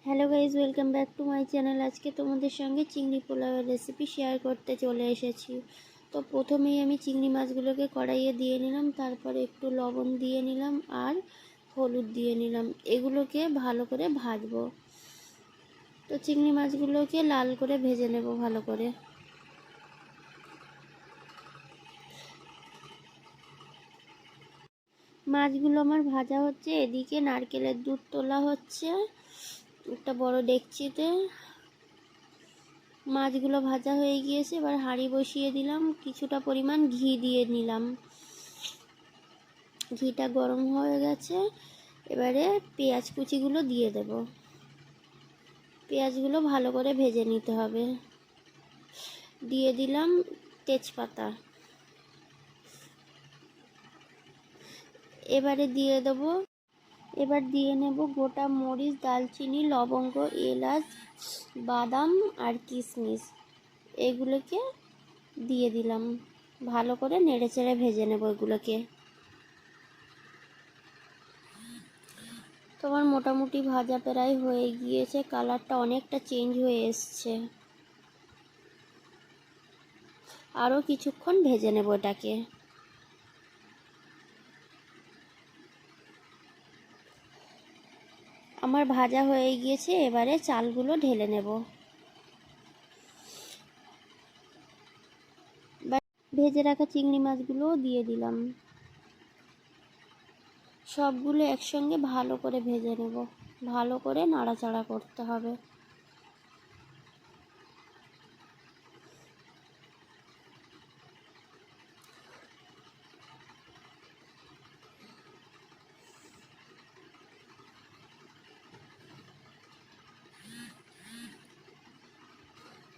Hello guys, welcome back to my channel. আজকে তোমাদের সঙ্গে চিংড়ি পোলাওয়ের রেসিপি শেয়ার করতে চলে এসেছি। তো প্রথমেই আমি চিংড়ি মাছগুলোকে কড়াইয়ে দিয়ে নিলাম, তারপরে একটু লবণ দিয়ে নিলাম আর হলুদ দিয়ে নিলাম। এগুলোকে ভালো করে ভাজবো। তো চিংড়ি মাছগুলোকে লাল করে ভেজে নেব ভালো করে। মাছগুলো আমার ভাজা হচ্ছে, এদিকে নারকেলের দুধ তোলা হচ্ছে একটা বড় ডেকচিতে। মাছগুলো ভাজা হয়ে গিয়েছে, এবার হাঁড়ি বসিয়ে দিলাম, কিছুটা পরিমাণ ঘি দিয়ে নিলাম। ঘিটা গরম হয়ে গেছে, এবারে পেঁয়াজ কুচিগুলো দিয়ে দেব। পেঁয়াজগুলো ভালো করে ভেজে নিতে হবে। দিয়ে দিলাম তেজপাতা। এবারে দিয়ে নেব গোটা মরিচ, দালচিনি, লবঙ্গ, এলাচ, বাদাম আর কিশমিশ। এগুলোকে দিয়ে দিলাম, ভালো করে নেড়েচেড়ে ভেজে নেব এগুলোকে। তোমার মোটামুটি ভাজা প্রায় হয়ে গিয়েছে, কালারটা অনেকটা চেঞ্জ হয়ে এসছে। আরও কিছুক্ষণ ভেজে নেব এটাকে। আমার ভাজা হয়ে গিয়েছে, এবারে চালগুলো ঢেলে নেব। ভেজে রাখা চিংড়ি মাছগুলোও দিয়ে দিলাম। সবগুলো একসঙ্গে ভালো করে ভেজে নেব, ভালো করে নাড়াচাড়া করতে হবে।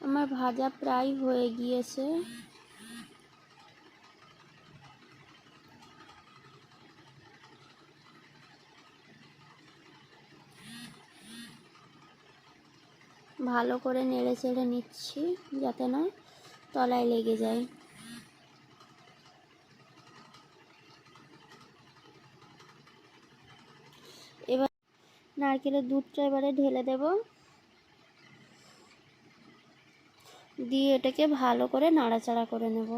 আমার ভাজা প্রায় হয়ে গিয়েছে। ভালো করে নেড়ে চেড়ে নিচ্ছি যাতে না তলায় লেগে যায়। এবার নারকেলের দুধটা এবারে ঢেলে দেব, দিয়ে এটাকে ভালো করে নাড়াচাড়া করে নেব।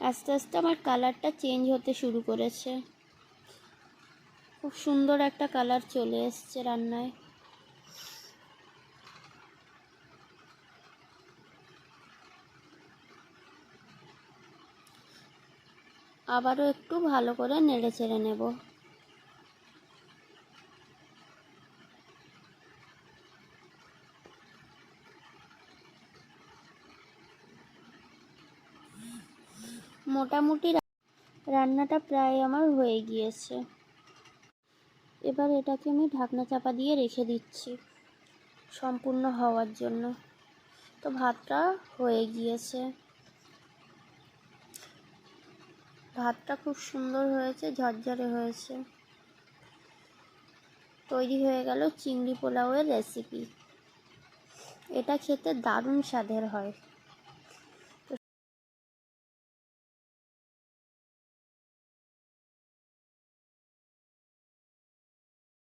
আস্তে আস্তে আমার কালারটা চেঞ্জ হতে শুরু করেছে, খুব সুন্দর একটা কালার চলে এসছে রান্নায়। আবারও একটু ভালো করে নেড়ে চেড়ে নেব। মোটামুটি রান্নাটা প্রায় আমার হয়ে গিয়েছে। এবার এটাকে আমি ঢাকনা চাপা দিয়ে রেখে দিচ্ছি সম্পূর্ণ হওয়ার জন্য। তো ভাতটা হয়ে গিয়েছে, ভাতটা খুব সুন্দর হয়েছে, ঝরঝরে হয়েছে। তৈরি হয়ে গেল চিংড়ি পোলাওয়ের রেসিপি। এটা খেতে দারুণ স্বাদের হয়।